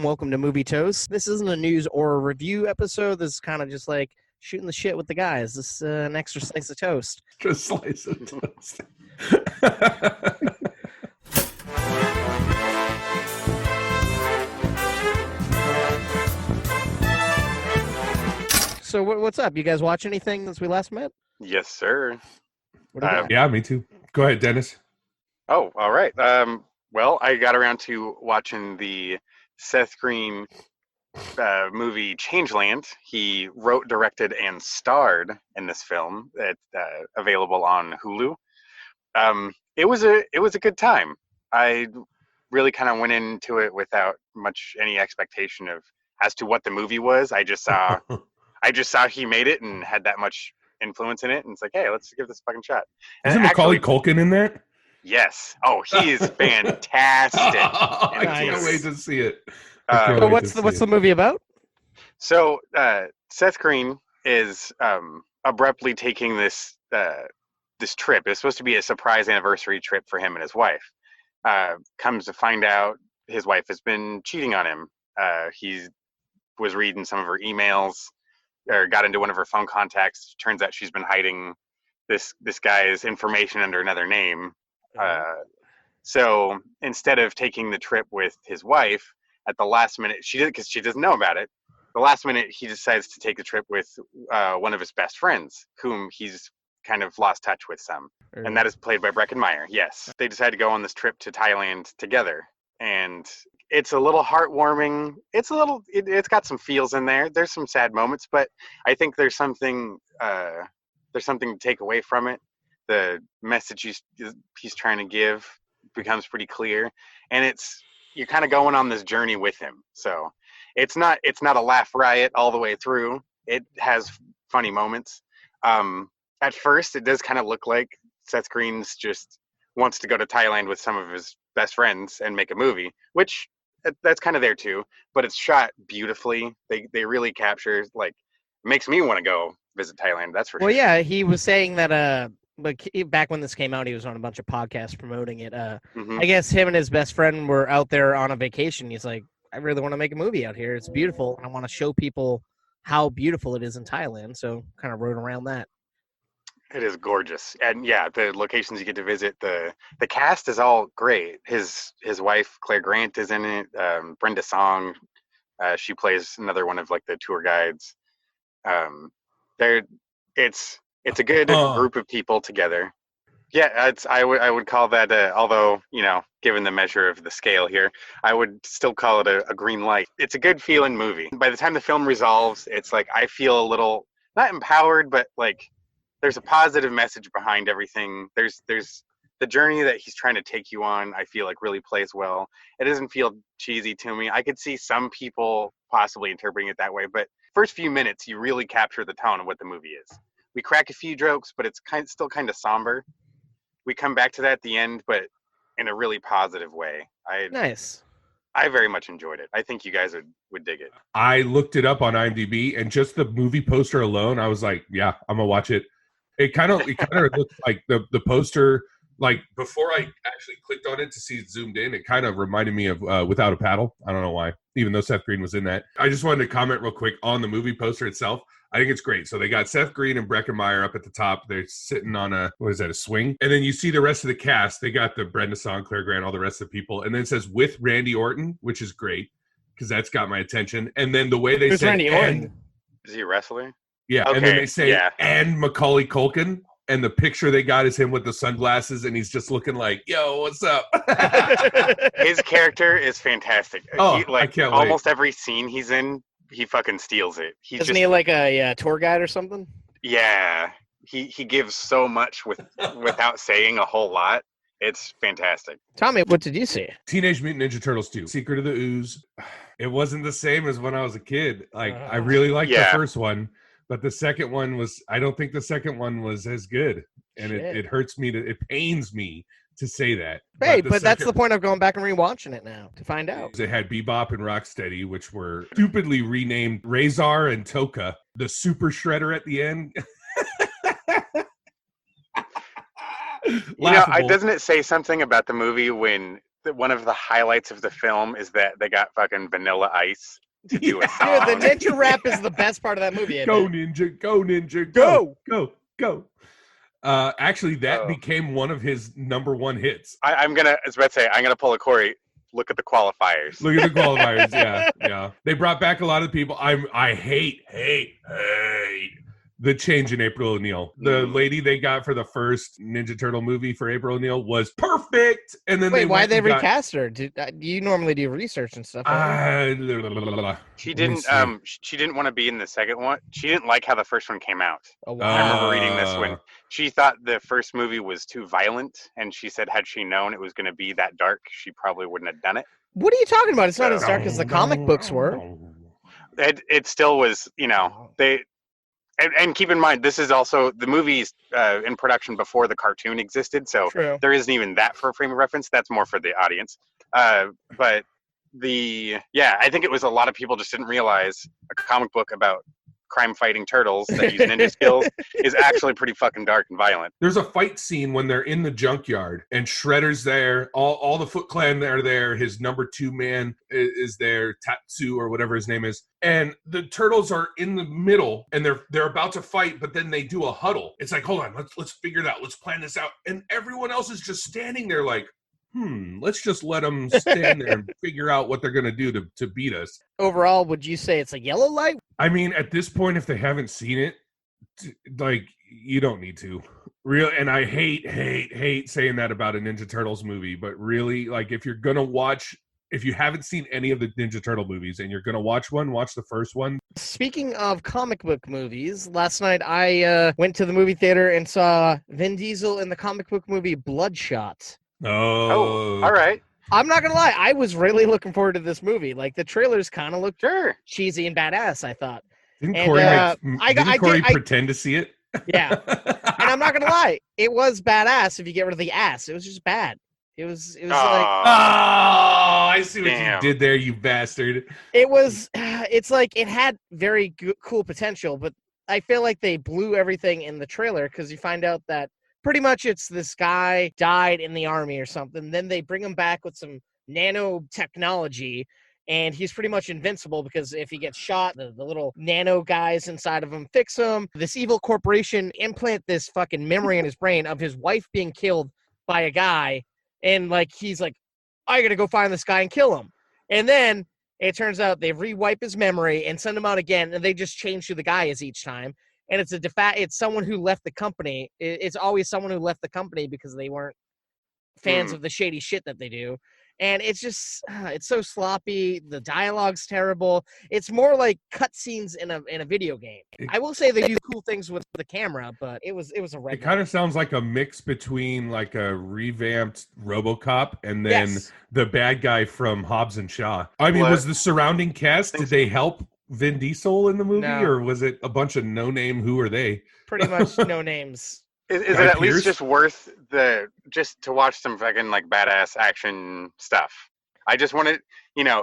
Welcome to Movie Toast. This isn't a news or a review episode. This is kind of just like shooting the shit with the guys. This is an extra slice of toast. Just slice of toast. So what's up? You guys watch anything since we last met? Yes, sir. What do you got? Yeah, me too. Go ahead, Dennis. Oh, all right. Well, I got around to watching the Seth Green movie Changeland. He wrote, directed, and starred in this film. That's available on Hulu. It was a good time. I really kind of went into it without any expectation as to what the movie was. I just saw he made it and had that much influence in it, and it's like, hey, let's give this a fucking shot. And Isn't Macaulay Culkin in that? Yes. Oh, he is fantastic. I can't wait to see it. So what's the movie about? So Seth Green is abruptly taking this trip. It's supposed to be a surprise anniversary trip for him and his wife. Comes to find out his wife has been cheating on him. He was reading some of her emails, or got into one of her phone contacts. Turns out she's been hiding this guy's information under another name. So instead of taking the trip with his wife at the last minute, because she doesn't know about it, the last minute he decides to take the trip with one of his best friends, whom he's kind of lost touch with some. And that is played by Breckin Meyer. Yes. They decide to go on this trip to Thailand together. And it's a little heartwarming. It's got some feels in there. There's some sad moments, but I think there's something to take away from it. The message he's trying to give becomes pretty clear, and you're kind of going on this journey with him. So it's not a laugh riot all the way through. It has funny moments. At first, it does kind of look like Seth Green's just wants to go to Thailand with some of his best friends and make a movie, which that's kind of there too. But it's shot beautifully. They really capture, makes me want to go visit Thailand. That's for sure. Well, yeah, he was saying that back when this came out, he was on a bunch of podcasts promoting it. I guess him and his best friend were out there on a vacation. He's like, I really want to make a movie out here. It's beautiful. And I want to show people how beautiful it is in Thailand. So kind of wrote around that. It is gorgeous. And yeah, the locations you get to visit, the cast is all great. His wife, Claire Grant, is in it. Brenda Song, she plays another one of the tour guides. It's a good group of people together. Yeah, I would call that, although, given the measure of the scale here, I would still call it a green light. It's a good feeling movie. By the time the film resolves, it's I feel a little, not empowered, but there's a positive message behind everything. There's the journey that he's trying to take you on, I feel really plays well. It doesn't feel cheesy to me. I could see some people possibly interpreting it that way, but first few minutes, you really capture the tone of what the movie is. We crack a few jokes, but it's still kind of somber. We come back to that at the end, but in a really positive way. Nice. I very much enjoyed it. I think you guys would dig it. I looked it up on IMDb, and just the movie poster alone, I was like, yeah, I'm gonna watch it. It kind of looked like the poster. Before I actually clicked on it to see it zoomed in, it kind of reminded me of Without a Paddle. I don't know why, even though Seth Green was in that. I just wanted to comment real quick on the movie poster itself. I think it's great. So they got Seth Green and Breckin Meyer up at the top. They're sitting on a swing? And then you see the rest of the cast. They got the Brenda Song, Claire Grant, all the rest of the people. And then it says with Randy Orton, which is great because that's got my attention. And then the way they say Randy Orton? Is he a wrestler? Yeah. Okay. And then they say and Macaulay Culkin. And the picture they got is him with the sunglasses, and he's just looking like, yo, what's up? His character is fantastic. Oh, I can't wait. Almost every scene he's in, he fucking steals it. Isn't he like a tour guide or something? Yeah. He gives so much without saying a whole lot. It's fantastic. Tommy, what did you see? Teenage Mutant Ninja Turtles 2, Secret of the Ooze. It wasn't the same as when I was a kid. I really liked the first one. But the second one I don't think the second one was as good. And it hurts me it pains me to say that. Hey, but that's the point of going back and rewatching it now to find out. It had Bebop and Rocksteady, which were stupidly renamed Razor and Toka. The Super Shredder at the end. Doesn't it say something about the movie when that one of the highlights of the film is that they got fucking Vanilla Ice to do a Dude, song. the ninja rap is the best part of that movie. Go ninja, go. Actually, that became one of his number one hits. I was about to say, I'm gonna pull a Corey. Look at the qualifiers. Look at the qualifiers. Yeah. They brought back a lot of people. I hate the change in April O'Neil. The lady they got for the first Ninja Turtle movie for April O'Neil was perfect. And then why they recast her? You normally do research and stuff. She didn't. She didn't want to be in the second one. She didn't like how the first one came out. Oh, wow. I remember reading this one. She thought the first movie was too violent, and she said had she known it was going to be that dark, she probably wouldn't have done it. What are you talking about? It's not as dark as the comic books were. It still was. And keep in mind, this is also the movie's in production before the cartoon existed, so there isn't even that for a frame of reference. That's more for the audience. But I think it was a lot of people just didn't realize a comic book about crime-fighting turtles that use ninja skills is actually pretty fucking dark and violent. There's a fight scene when they're in the junkyard and Shredder's there. All the Foot Clan are there. His number 2 man is there, Tatsu or whatever his name is. And the turtles are in the middle and they're about to fight, but then they do a huddle. It's like, hold on, let's figure it out. Let's plan this out. And everyone else is just standing there like, let's just let them stand there and figure out what they're going to do to beat us. Overall, would you say it's a yellow light? I mean, at this point, if they haven't seen it, like, you don't need to. And I hate saying that about a Ninja Turtles movie, but really, like, if you haven't seen any of the Ninja Turtle movies and you're going to watch the first one. Speaking of comic book movies, last night I went to the movie theater and saw Vin Diesel in the comic book movie Bloodshot. Oh, all right. I'm not gonna lie, I was really looking forward to this movie. Like the trailers kind of looked cheesy and badass, I thought. Didn't Corey pretend to see it? Yeah. And I'm not gonna lie, it was badass if you get rid of the ass. It was just bad. It was like, I see what you did there, you bastard. It's like it had very cool potential, but I feel like they blew everything in the trailer because you find out that pretty much it's this guy died in the army or something. Then they bring him back with some nanotechnology, and he's pretty much invincible because if he gets shot, the little nano guys inside of him fix him. This evil corporation implant this fucking memory in his brain of his wife being killed by a guy, and like he's like, I gotta go find this guy and kill him. And then it turns out they re-wipe his memory and send him out again, and they just change who the guy is each time. And it's someone who left the company. It's always someone who left the company because they weren't fans of the shady shit that they do. And it's just, it's so sloppy. The dialogue's terrible. It's more like cutscenes in a video game. I will say they do cool things with the camera, but it was a red. It kind of sounds like a mix between like a revamped RoboCop and then the bad guy from Hobbs and Shaw. I mean, was the surrounding cast, did they help Vin Diesel in the movie, or was it a bunch of no-name who are they? Pretty much no names. Is it at least just worth just to watch some fucking like badass action stuff? I just wanted,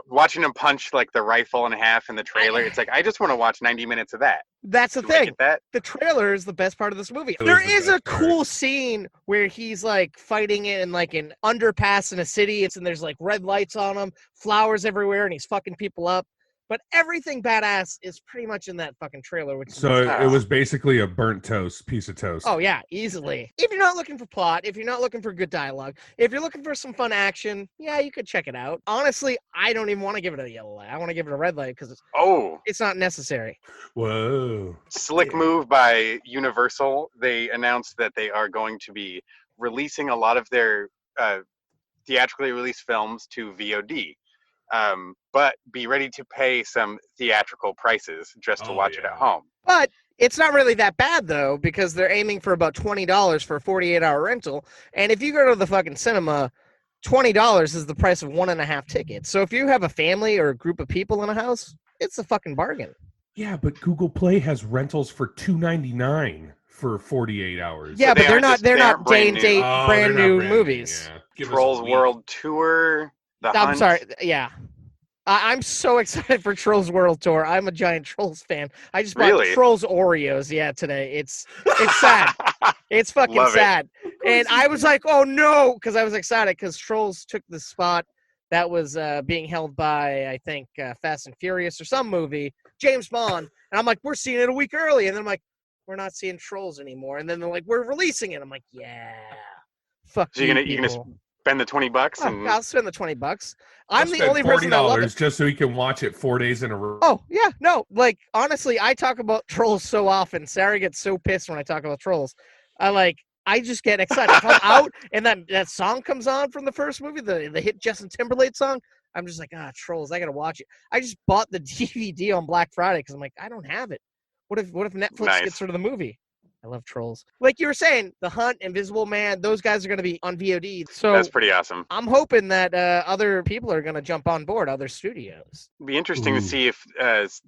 watching him punch like the rifle in half in the trailer. It's like I just want to watch 90 minutes of that. That's the thing. The trailer is the best part of this movie. There is a cool scene where he's like fighting in like an underpass in a city. And there's like red lights on him, flowers everywhere, and he's fucking people up. But everything badass is pretty much in that fucking trailer. It was basically a burnt piece of toast. Oh, yeah, easily. If you're not looking for plot, if you're not looking for good dialogue, if you're looking for some fun action, yeah, you could check it out. Honestly, I don't even want to give it a yellow light. I want to give it a red light because it's not necessary. Whoa. Slick move by Universal. They announced that they are going to be releasing a lot of their theatrically released films to VOD. But be ready to pay some theatrical prices just to watch it at home. But it's not really that bad, though, because they're aiming for about $20 for a 48-hour rental. And if you go to the fucking cinema, $20 is the price of 1.5 tickets. So if you have a family or a group of people in a house, it's a fucking bargain. Yeah, but Google Play has rentals for $2.99 for 48 hours. Yeah, so but they're not day and date brand new movies. Yeah. Trolls World Tour. I'm sorry. Yeah. I'm so excited for Trolls World Tour. I'm a giant Trolls fan. I just bought Trolls Oreos, today. It's sad. It's fucking sad. And I was like, oh no, because I was excited because Trolls took the spot that was being held by, I think, Fast and Furious or some movie, James Bond. And I'm like, we're seeing it a week early. And then I'm like, we're not seeing Trolls anymore. And then they're like, we're releasing it. I'm like, yeah, fuck So you you're gonna spend the $20 and I'll spend the $20. I'll I'm the spend only person that loves it. just so he can watch it 4 days in a row. Oh, yeah, no. Like, honestly, I talk about Trolls so often. Sarah gets so pissed when I talk about Trolls. I just get excited. If I'm out and that song comes on from the first movie, the hit Justin Timberlake song, I'm just like, Trolls, I got to watch it. I just bought the DVD on Black Friday because I'm like, I don't have it. What if Netflix gets rid of the movie? I love Trolls. Like you were saying, The Hunt, Invisible Man, those guys are going to be on VOD. So that's pretty awesome. I'm hoping that other people are going to jump on board, other studios. It'd be interesting to see if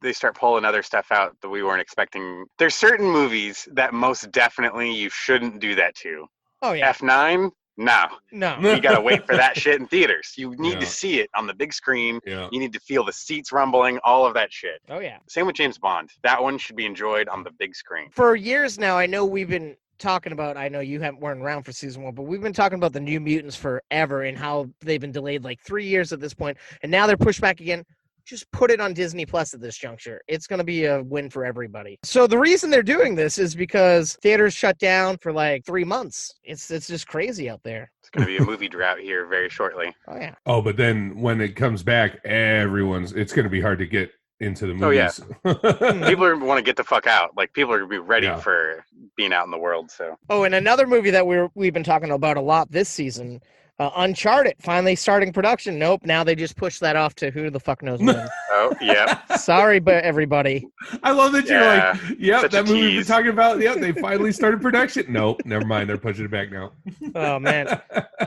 they start pulling other stuff out that we weren't expecting. There's certain movies that most definitely you shouldn't do that to. Oh, yeah. F9? No. You got to wait for that shit in theaters. You need to Yeah. see it on the big screen. Yeah. You need to feel the seats rumbling, all of that shit. Oh, yeah. Same with James Bond. That one should be enjoyed on the big screen. For years now, I know we've been talking about, I know you weren't around for season 1, but we've been talking about the New Mutants forever and how they've been delayed like 3 years at this point, and now they're pushed back again. Just put it on Disney Plus at this juncture. It's going to be a win for everybody. So the reason they're doing this is because theaters shut down for like 3 months. It's just crazy out there. It's going to be a movie drought here very shortly. Oh, yeah. Oh, but then when it comes back, it's going to be hard to get into the movies. Oh, yeah. People want to get the fuck out. Like, people are going to be ready for being out in the world. So. Oh, and another movie that we've been talking about a lot this season, Uncharted, finally starting production. Nope, now they just push that off to who the fuck knows when. Oh, yeah. Sorry, but everybody. I love that you're like, yep, that movie we've been tease. talking about. Yep, they finally started production. Nope, never mind. They're pushing it back now. Oh, man.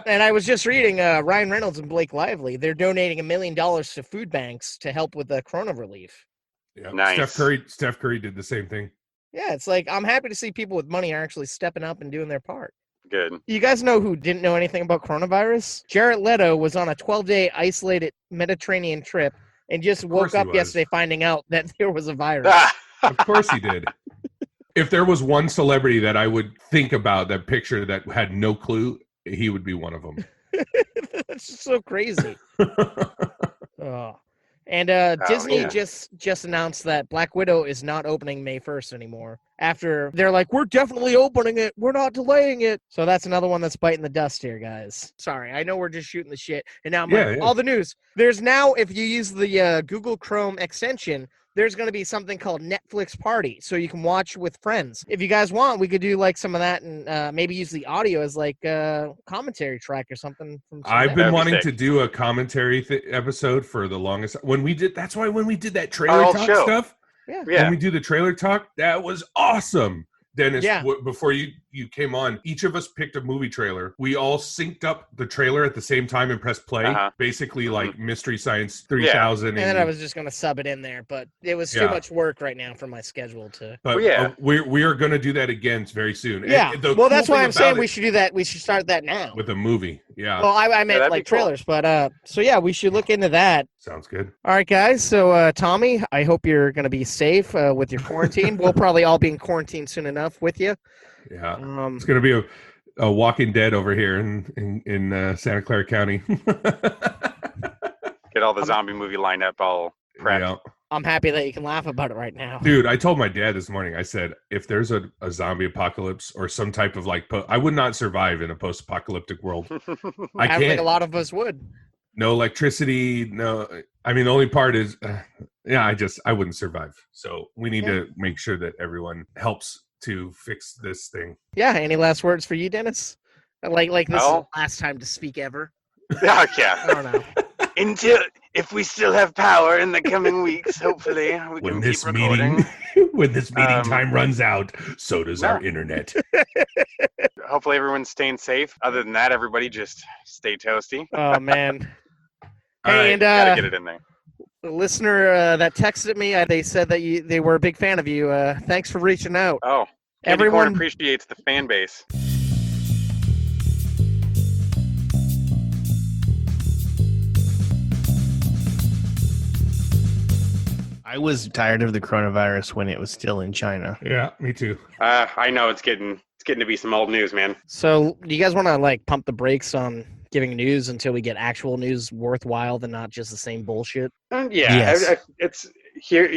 And I was just reading Ryan Reynolds and Blake Lively. They're donating $1 million to food banks to help with the corona relief. Yeah, Nice. Steph Curry did the same thing. Yeah, it's like I'm happy to see people with money are actually stepping up and doing their part. Good. You guys know who didn't know anything about coronavirus? Jared Leto was on a 12-day isolated Mediterranean trip and just woke up yesterday finding out that there was a virus. Of course he did. If there was one celebrity that I would think about that picture that had no clue, he would be one of them. That's just so crazy. Oh. And Disney just announced that Black Widow is not opening May 1st anymore. After they're like, we're definitely opening it. We're not delaying it. So that's another one that's biting the dust here, guys. Sorry, I know we're just shooting the shit. And now all the news. There's now, if you use the Google Chrome extension, there's going to be something called Netflix Party, so you can watch with friends. If you guys want, we could do like some of that and maybe use the audio as like a commentary track or something. I've been wanting to do a commentary episode for the longest. That's why when we did that trailer talk stuff, when we do the trailer talk, that was awesome. Dennis, before you came on, each of us picked a movie trailer. We all synced up the trailer at the same time and pressed play. Basically like Mystery Science 3000. And then I was just going to sub it in there, but it was too much work right now for my schedule to. But we are going to do that again very soon. Yeah. Well, that's why I'm saying we should do that. We should start that now. With a movie. Yeah. Well, I meant like trailers, but so yeah, we should look into that. Sounds good. All right, guys. So Tommy, I hope you're going to be safe with your quarantine. We'll probably all be in quarantine soon enough with you. Yeah. It's going to be a Walking Dead over here in Santa Clara County. Get all the zombie movie lineup all prepped. Yeah. I'm happy that you can laugh about it right now. Dude, I told my dad this morning, I said, if there's a zombie apocalypse or some type of like, I would not survive in a post-apocalyptic world. I can't. think a lot of us would. No electricity. No. I mean, the only part is, I wouldn't survive. So we need to make sure that everyone helps to fix this thing. Yeah. Any last words for you, Dennis? Like this is the last time to speak ever. Oh, yeah. I don't know. If we still have power in the coming weeks, hopefully we can keep recording. When this meeting time runs out, so does our internet. Hopefully everyone's staying safe. Other than that, everybody just stay toasty. Oh, man. Hey, and gotta get it in there. The listener that texted me, they said that they were a big fan of you. Thanks for reaching out. Oh, everyone appreciates the fan base. I was tired of the coronavirus when it was still in China. Yeah, me too. I know it's getting It's getting to be some old news, man. So, do you guys want to like pump the brakes on giving news until we get actual news worthwhile, and not just the same bullshit? It's here.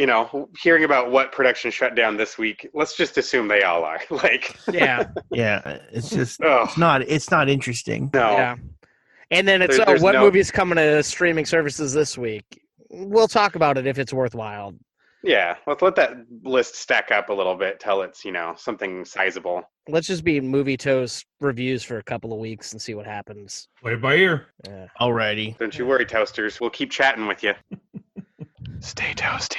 Hearing about what production shut down this week. Let's just assume they all are. Like, yeah, It's just it's not interesting. No. Yeah. And then it's There's what no- movie's coming to streaming services this week. We'll talk about it if it's worthwhile. Yeah, let's let that list stack up a little bit till it's something sizable. Let's just be Movie Toast reviews for a couple of weeks and see what happens. Play it by ear. Yeah. Alrighty. Don't you worry, toasters. We'll keep chatting with you. Stay toasty.